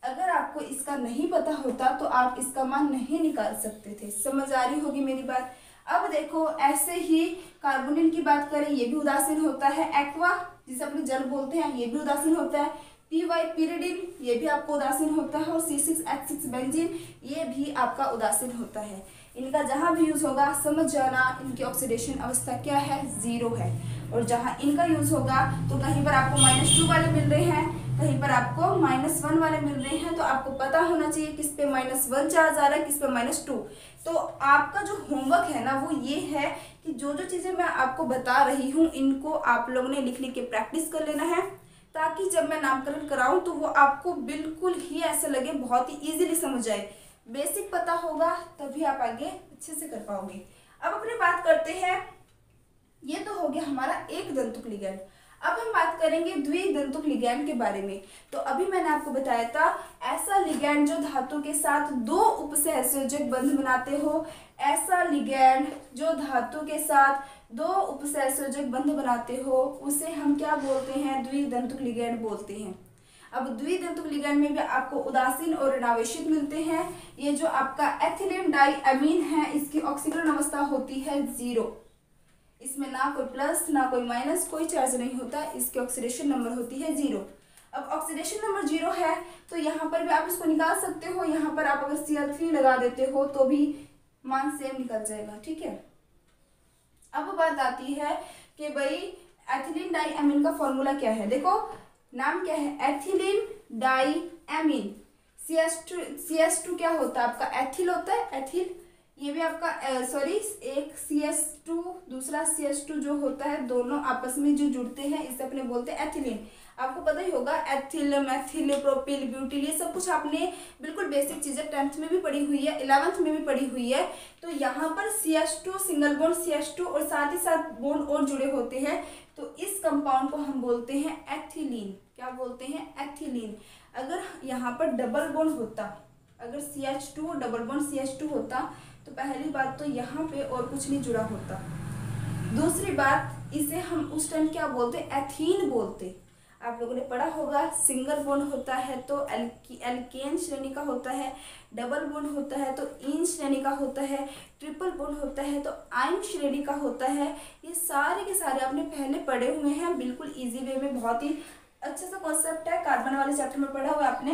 अगर आपको इसका नहीं पता होता तो आप इसका मान नहीं निकाल सकते थे। समझ आ रही होगी मेरी बात। अब देखो ऐसे ही कार्बोनिल की बात करें, ये भी उदासीन होता है। एक्वा जिसे अपने जल बोलते हैं, ये भी उदासीन होता है। pyridine ये भी आपको उदासीन होता है, और C6H6 बेंजीन ये भी आपका उदासीन होता है। इनका जहाँ भी यूज होगा समझ जाना इनकी ऑक्सीडेशन अवस्था क्या है? 0 है। और जहाँ इनका यूज होगा तो कहीं पर आपको -2 वाले मिल रहे हैं, कहीं पर आपको -1 वाले मिल रहे हैं। तो आपको पता होना चाहिए किस पे -1 चार्ज आ रहा है, किस पे -2। तो आपका जो होमवर्क है ना वो ये है कि जो जो चीज़ें मैं आपको बता रही हूँ इनको आप लोगों ने लिख लिख के प्रैक्टिस कर लेना है, ताकि जब मैं नामकरण कराऊं तो वो आपको बिल्कुल ही ऐसा लगे, बहुत ही इजीली समझ जाए। बेसिक पता होगा तभी आप आगे अच्छे से कर पाओगे। अब अपनी बात करते हैं, ये तो हो गया हमारा एक दंतुक लिगैंड। अब हम बात करेंगे द्विदंतुक लिगैंड के बारे में। तो अभी मैंने आपको बताया था ऐसा लिगैंड जो धातु के साथ 2 उपसहसंयोजक बंध बनाते हो, ऐसा लिगैंड जो धातु के साथ 2 उपसहसंयोजक बंध बनाते हो, उसे हम क्या बोलते हैं? द्विदंतुक लिगैंड बोलते हैं। अब द्विदंतुक लिगैंड में भी आपको उदासीन और ऋणावेशित मिलते हैं। ये जो आपका एथिलीन डाइअमीन है, इसकी ऑक्सीकरण अवस्था होती है 0। इसमें ना कोई प्लस ना कोई माइनस, कोई चार्ज नहीं होता। इसकी ऑक्सीडेशन नंबर होती है 0। अब ऑक्सीडेशन नंबर 0 है तो यहाँ पर भी आप इसको निकाल सकते हो। यहाँ पर आप अगर Cl3 लगा देते हो तो भी मान सेम निकल जाएगा। ठीक है, अब बात आती है कि भाई एथिलीन डाइअमीन का फॉर्मूला क्या है। देखो नाम क्या है? एथिलीन डाइअमीन। CS2 क्या होता है? आपका एथिल होता है, एथिल। ये भी आपका एक CS2 दूसरा CS2 जो होता है, दोनों आपस में जो जुड़ते हैं इसे अपने बोलते हैं एथिलीन। आपको पता ही होगा एथिल, मैथिल, प्रोपिल, ब्यूटिल, ये सब कुछ आपने बिल्कुल बेसिक चीज़ें 10th में भी पढ़ी हुई है, 11th में भी पढ़ी हुई है। तो यहाँ पर CS2 सिंगल बॉन्ड CS2 और साथ ही साथ बॉन्ड और जुड़े होते हैं, तो इस कंपाउंड को हम बोलते हैं एथिलीन। क्या बोलते हैं, एथिलीन। अगर यहाँ पर डबल बॉन्ड होता, अगर CH2 डबल बॉन्ड CH2 होता तो पहली बात तो यहाँ पे और कुछ नहीं जुड़ा होता। दूसरी बात, इसे हम उस टाइम क्या बोलते, एथीन बोलते। आप लोगों ने पढ़ा होगा, सिंगल बॉन्ड होता है तो एल्केन श्रेणी का होता है, डबल बॉन्ड होता है तो इन श्रेणी का होता है, ट्रिपल बॉन्ड होता है तो आइन श्रेणी का होता है। ये सारे के सारे आपने पहले पढ़े हुए हैं, बिल्कुल इजी वे में, बहुत ही अच्छा सा कॉन्सेप्ट है, कार्बन वाले चैप्टर में पढ़ा हुआ है आपने।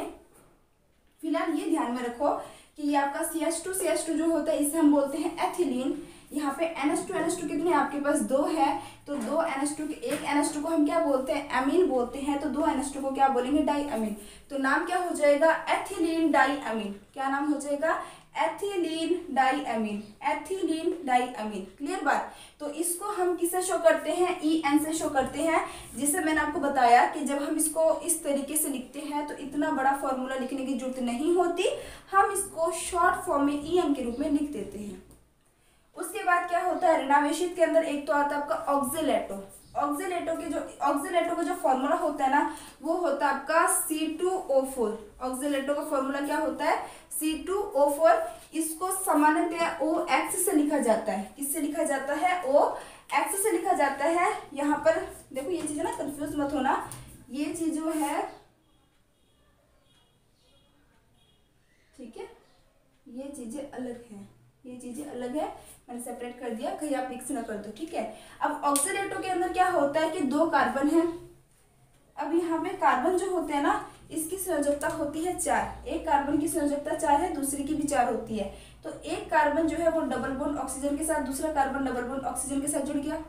फिलहाल ये ध्यान में रखो कि ये आपका CH2 जो होता है इसे हम बोलते हैं एथिलीन। यहाँ पे NH2 कितने आपके पास, 2 है, तो 2 NH2 के एक NH2 को हम क्या बोलते हैं, एमीन बोलते हैं, तो 2 NH2 को क्या बोलेंगे, डाई अमीन। तो नाम क्या हो जाएगा, एथिलीन डाई अमीन। क्या नाम हो जाएगा, एथिलीन डाई अमीन, एथिलीन डाई अमीन। क्लियर बात। तो इसको हम किससे शो करते हैं, EN से शो करते हैं, जिसे मैंने आपको बताया कि जब हम इसको इस तरीके से लिखते हैं तो इतना बड़ा फॉर्मूला लिखने की जरूरत नहीं होती, हम इसको शॉर्ट फॉर्म में EN के रूप में लिख देते हैं। उसके बाद क्या होता है, ऋणावेशित के अंदर एक तो आता है आपका ऑक्जेलेटो। ऑक्जेलेटो का जो फॉर्मूला होता है ना, वो होता है आपका C2O4। ऑक्जेलेटो का फॉर्मूला क्या होता है, C2O4। इसको सामान्यतः OX से लिखा जाता है। किससे लिखा जाता है, OX से लिखा जाता है। यहाँ पर देखो ये चीज है ना, कंफ्यूज मत होना, ये चीज जो है, ठीक है, ये चीजें अलग हैं, ये चीजें अलग है, मैंने सेपरेट कर दिया, कहीं आप मिक्स ना कर दो, ठीक है। अब ऑक्सीडेटो के अंदर क्या होता है कि 2 कार्बन है। अब यहाँ पे कार्बन जो होते हैं ना, इसकी संयोजकता होती है 4। एक कार्बन की संयोजकता 4 है, दूसरी की भी 4 होती है। तो एक कार्बन जो है वो डबल बॉन्ड ऑक्सीजन के साथ, दूसरा कार्बन डबल बॉन्ड ऑक्सीजन के साथ जुड़ गया।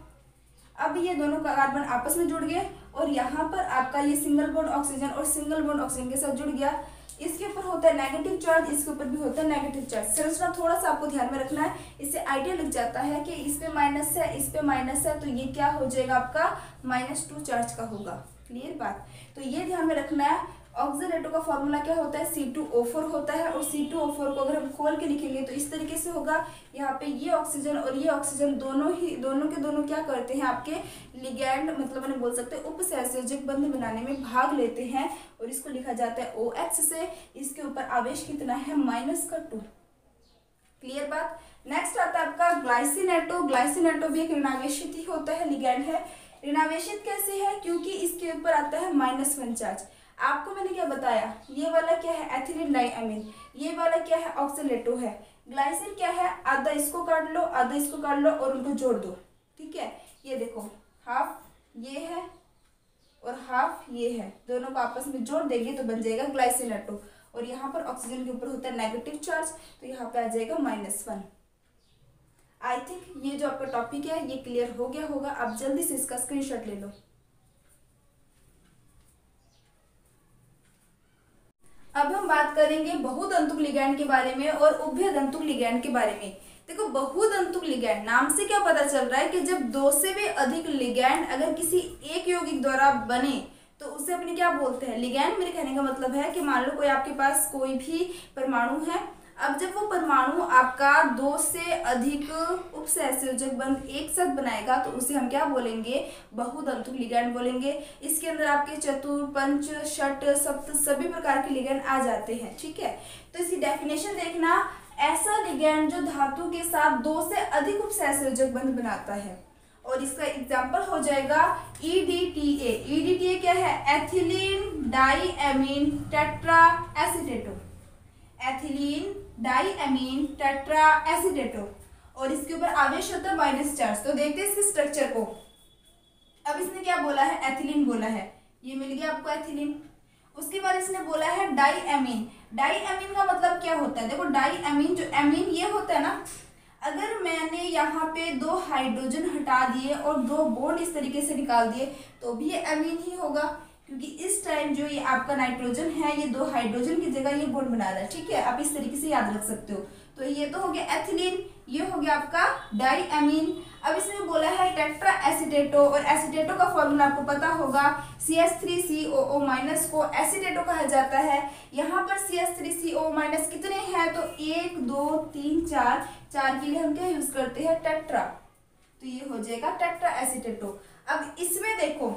अब ये दोनों कार्बन आपस में जुड़ गए और यहाँ पर आपका ये सिंगल बॉन्ड ऑक्सीजन और सिंगल बॉन्ड ऑक्सीजन के साथ जुड़ गया। इसके ऊपर होता है नेगेटिव चार्ज, इसके ऊपर भी होता है नेगेटिव चार्ज। संरचना थोड़ा सा आपको ध्यान में रखना है, इससे आइडिया लग जाता है कि इस पे माइनस है, इस पे माइनस है, तो ये क्या हो जाएगा आपका -2 चार्ज का होगा। क्लियर बात। तो ये ध्यान में रखना है। ऑक्सीडेटो का फॉर्मूला क्या होता है, C2O4 होता है, और C2O4 को अगर हम खोल के लिखेंगे तो इस तरीके से होगा। यहाँ पे ये ऑक्सीजन और ये ऑक्सीजन दोनों के दोनों क्या करते हैं, आपके लिगैंड मतलब मैंने बोल सकते हैं उपसहसंयोजक बंध बनाने में भाग लेते हैं, और इसको लिखा जाता है OX से। इसके ऊपर आवेश कितना है, -2। क्लियर बात। नेक्स्ट आता है आपका ग्लाइसिनेटो। ग्लाइसिनेटो भी एक ऋणावेशित ही होता है, लिगैंड है। ऋणावेशित कैसे है, क्योंकि इसके ऊपर आता है -1 चार्ज। आपको मैंने क्या बताया, ये वाला क्या है, एथिलीन डाइअमीन, ये वाला क्या है, ऑक्सीलेटो है। ग्लाइसिन क्या है, आधा इसको काट लो, आधा इसको काट लो और उनको जोड़ दो, ठीक है। ये देखो, हाफ ये है और हाफ ये है, दोनों को आपस में जोड़ देंगे तो बन जाएगा ग्लाइसिनेटो। और यहाँ पर ऑक्सीजन के ऊपर होता है नेगेटिव चार्ज, तो यहाँ पे आ जाएगा -1। आई थिंक ये जो आपका टॉपिक है ये क्लियर हो गया होगा। आप जल्दी से इसका स्क्रीनशॉट ले लो। अब हम बात करेंगे बहुदंतुक लिगैंड के बारे में और उभयदंतुक लिगैंड के बारे में। देखो, बहुदंतुक लिगैंड नाम से क्या पता चल रहा है कि जब 2 से भी अधिक लिगैंड अगर किसी एक यौगिक द्वारा बने तो उसे अपने क्या बोलते हैं, लिगैंड। मेरे कहने का मतलब है कि मान लो कोई आपके पास कोई भी परमाणु है, अब जब वो परमाणु आपका 2 से अधिक उपसहसंयोजक बंध एक साथ बनाएगा तो उसे हम क्या बोलेंगे, बहुदंतुक लिगैंड बोलेंगे। इसके अंदर आपके चतुर, पंच, षट, सप्त सभी प्रकार के लिगैंड आ जाते हैं, ठीक है। तो इसकी डेफिनेशन देखना, ऐसा लिगैंड जो धातु के साथ 2 से अधिक उपसहसंयोजक बंध बनाता है। और इसका एग्जाम्पल हो जाएगा EDTA। EDTA क्या है, एथिलीन डाइअमीन टेट्रा एसीटेटो, एथिलीन डाइअमीन टेट्रा एसीटेटो। और इसके ऊपर आवेश होता है -4। तो देखते हैं इसके स्ट्रक्चर को। अब इसने क्या बोला है, एथिलीन बोला है, ये मिल गया आपको एथिलीन। उसके बाद इसने बोला है डाइअमीन। डाइअमीन का मतलब क्या होता है, देखो डाइअमीन, जो अमीन ये होता है ना, अगर मैंने यहाँ पे 2 हाइड्रोजन हटा दिए और 2 बॉन्ड इस तरीके से निकाल दिए तो भी ये अमीन ही होगा, क्योंकि इस टाइम जो ये आपका नाइट्रोजन है ये 2 हाइड्रोजन की जगह ये बॉन्ड बना रहा है, ठीक है। आप इस तरीके से याद रख सकते हो। तो ये तो हो गया एथिलीन, ये हो गया आपका डाइअमीन। अब इसमें बोला है टेट्रा एसीटेटो, और एसीटेटो का फॉर्मूला आपको पता होगा, CH3COO- को एसीटेटो कहा जाता है। यहाँ पर CH3CO- कितने हैं, तो 1 2 3 4 के लिए हम क्या यूज करते हैं, टेट्रा। तो ये हो जाएगा टेट्रा एसीटेटो। अब इसमें देखो,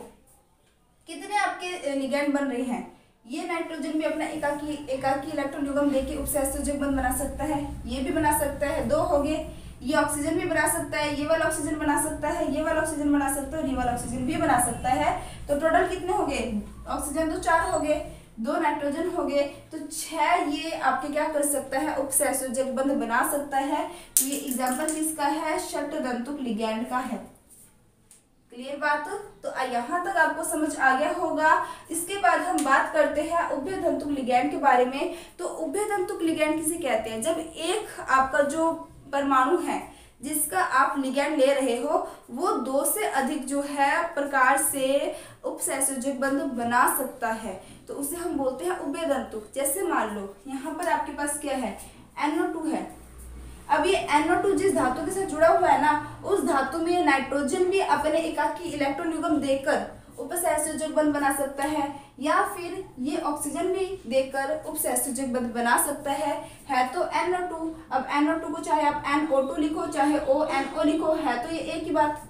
कितने आपके लिगैंड बन रहे हैं। ये नाइट्रोजन भी अपना एकाकी इलेक्ट्रॉन युग्म देके उपसहसयोजक बंध बना सकता है, ये भी बना सकता है, 2 हो गए। ये ऑक्सीजन भी बना सकता है, ये वाला ऑक्सीजन बना सकता है, ये वाला ऑक्सीजन बना सकता है और ये वाला ऑक्सीजन भी बना सकता है। तो टोटल कितने हो गए, ऑक्सीजन तो 4 हो गए, 2 नाइट्रोजन हो गए, तो 6 ये आपके क्या कर सकता है, उपसहसयोजक बंध बना सकता है। तो ये एग्जाम्पल किसका है, षट्दंतुक लिगैंड का है। क्लियर बात। तो यहाँ तक आपको समझ आ गया होगा। इसके बाद हम बात करते हैं उभयतंतुक लिगैंड के बारे में। तो उभयतंतुक लिगैंड किसे कहते हैं, जब एक आपका जो परमाणु है जिसका आप लिगैंड ले रहे हो वो 2 से अधिक जो है प्रकार से उपसहसयोजक बंध बना सकता है, तो उसे हम बोलते हैं उभयतंतुक। जैसे मान लो यहाँ पर आपके पास क्या है, NO2 है। अब ये NO2 जिस धातु के साथ जुड़ा हुआ है ना, उस धातु में नाइट्रोजन भी अपने एकाकी इलेक्ट्रॉन युग्म देकर उपसहसयोजक बंध बना सकता है, या फिर ये ऑक्सीजन भी देकर उपसहसयोजक बंध बना सकता है तो NO2। अब NO2 को चाहे आप NO2 लिखो चाहे ONO लिखो, है तो ये एक ही बात।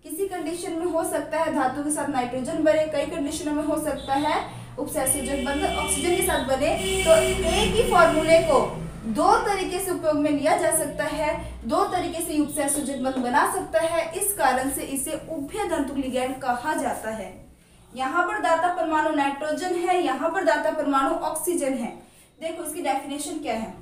किसी कंडीशन में हो सकता है धातु के साथ नाइट्रोजन बने, कई कंडीशनों में हो सकता है उपसहसयोजक बंध ऑक्सीजन के साथ बने। तो एक ही फॉर्मूले को 2 तरीके से उपयोग में लिया जा सकता है, 2 तरीके से उपसहसयोजक बंध बना सकता है। इस कारण से इसे उभयतंतुक लिगैंड कहा जाता है। यहाँ पर दाता परमाणु नाइट्रोजन है, यहाँ पर दाता परमाणु ऑक्सीजन है। देखो इसकी डेफिनेशन क्या है,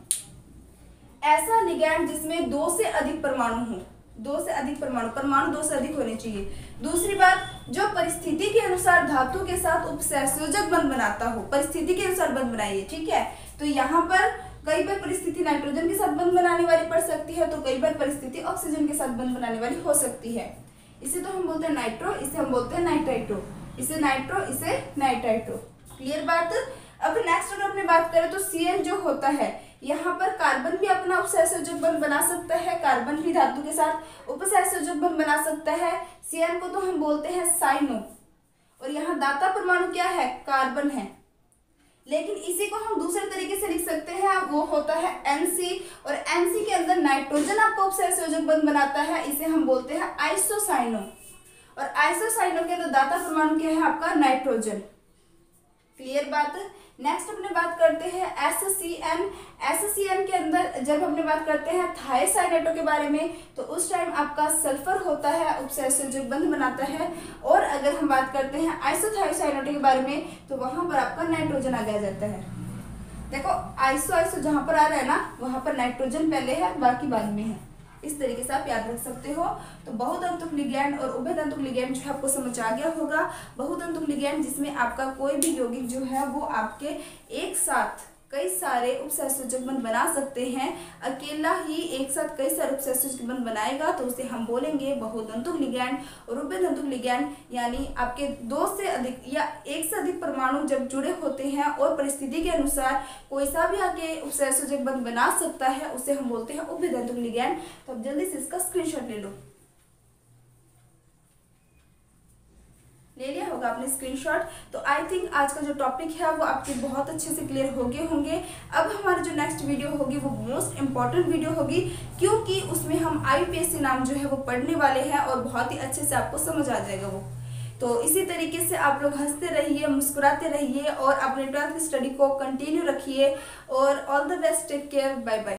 ऐसा लिगैंड जिसमें 2 से अधिक परमाणु हो, 2 से अधिक परमाणु 2 से अधिक होने चाहिए। दूसरी बात, जो परिस्थिति के अनुसार धातु के साथ उपसहसयोजक बंध बनाता हो, परिस्थिति के अनुसार बंध बनाइए, ठीक है। तो यहाँ पर कई बार परिस्थिति नाइट्रोजन के साथ बंध बनाने वाली पड़ सकती है, तो कई बार परिस्थिति ऑक्सीजन के साथ बंध बनाने वाली हो सकती है। इसे तो हम बोलते हैं नाइट्रो, इसे हम बोलते हैं नाइट्राइट्रो, इसे नाइट्रो, इसे नाइट्राइट्रो। क्लियर बात। अब नेक्स्ट अगर अपने बात करें तो Cl जो होता है, यहाँ पर कार्बन भी अपना उपसहसयोजक बंध बना सकता है, कार्बन भी धातु के साथ उपसहसयोजक बंध बना सकता है। Cl को तो हम बोलते हैं साइनो, और यहाँ दाता परमाणु क्या है, कार्बन है। लेकिन इसी को हम दूसरे तरीके से लिख सकते हैं, वो होता है Nc, और Nc के अंदर नाइट्रोजन आपका उपसहसयोजक बंध बनाता है, इसे हम बोलते हैं आइसोसाइनो, और आइसोसाइनो के अंदर दाता परमाणु क्या है आपका, नाइट्रोजन। क्लियर बात। नेक्स्ट अपने बात करते हैं SCN। SCN के अंदर जब हमने बात करते हैं थायोसाइनेटो के बारे में, तो उस टाइम आपका सल्फर होता है, उपसहसयोजक बंध बनाता है। और अगर हम बात करते हैं आइसोथायोसाइनेटो के बारे में, तो वहां पर आपका नाइट्रोजन आ जाता है। देखो आइसो जहां पर आ रहा है ना, वहां पर नाइट्रोजन पहले है, बाकी बाद में है। इस तरीके से आप याद रख सकते हो। तो बहुतंतुक लिगैंड और उभयतंतुक लिगैंड जो है आपको समझ आ गया होगा। बहुतंतुक लिगैंड जिसमें आपका कोई भी यौगिक जो है वो आपके एक साथ कई सारे उपसहसयोजक बंध बना सकते हैं। अकेला ही एक साथ कई सारे उपसहसयोजक बंध बनाएगा तो उसे हम बोलेंगे बहुतंतुक लिगैंड। और उभयतंतुक लिगैंड यानी आपके 2 से अधिक या 1 से अधिक परमाणु जब जुड़े होते हैं और परिस्थिति के अनुसार कोई सा भी आके उपसहसयोजक बंध बना सकता है, उसे हम बोलते हैं उभयतंतुक लिगैंड। तो अब जल्दी से इसका स्क्रीनशॉट ले लो। ले लिया होगा आपने स्क्रीनशॉट। तो आई थिंक आज का जो टॉपिक है वो आपके बहुत अच्छे से क्लियर हो गए होंगे। अब हमारी जो नेक्स्ट वीडियो होगी वो मोस्ट इंपॉर्टेंट वीडियो होगी, क्योंकि उसमें हम IUPAC नाम जो है वो पढ़ने वाले हैं और बहुत ही अच्छे से आपको समझ आ जाएगा वो। तो इसी तरीके से आप लोग हंसते रहिए, मुस्कुराते रहिए और अपने 12th की स्टडी को कंटिन्यू रखिए। और all the best, take care, bye bye.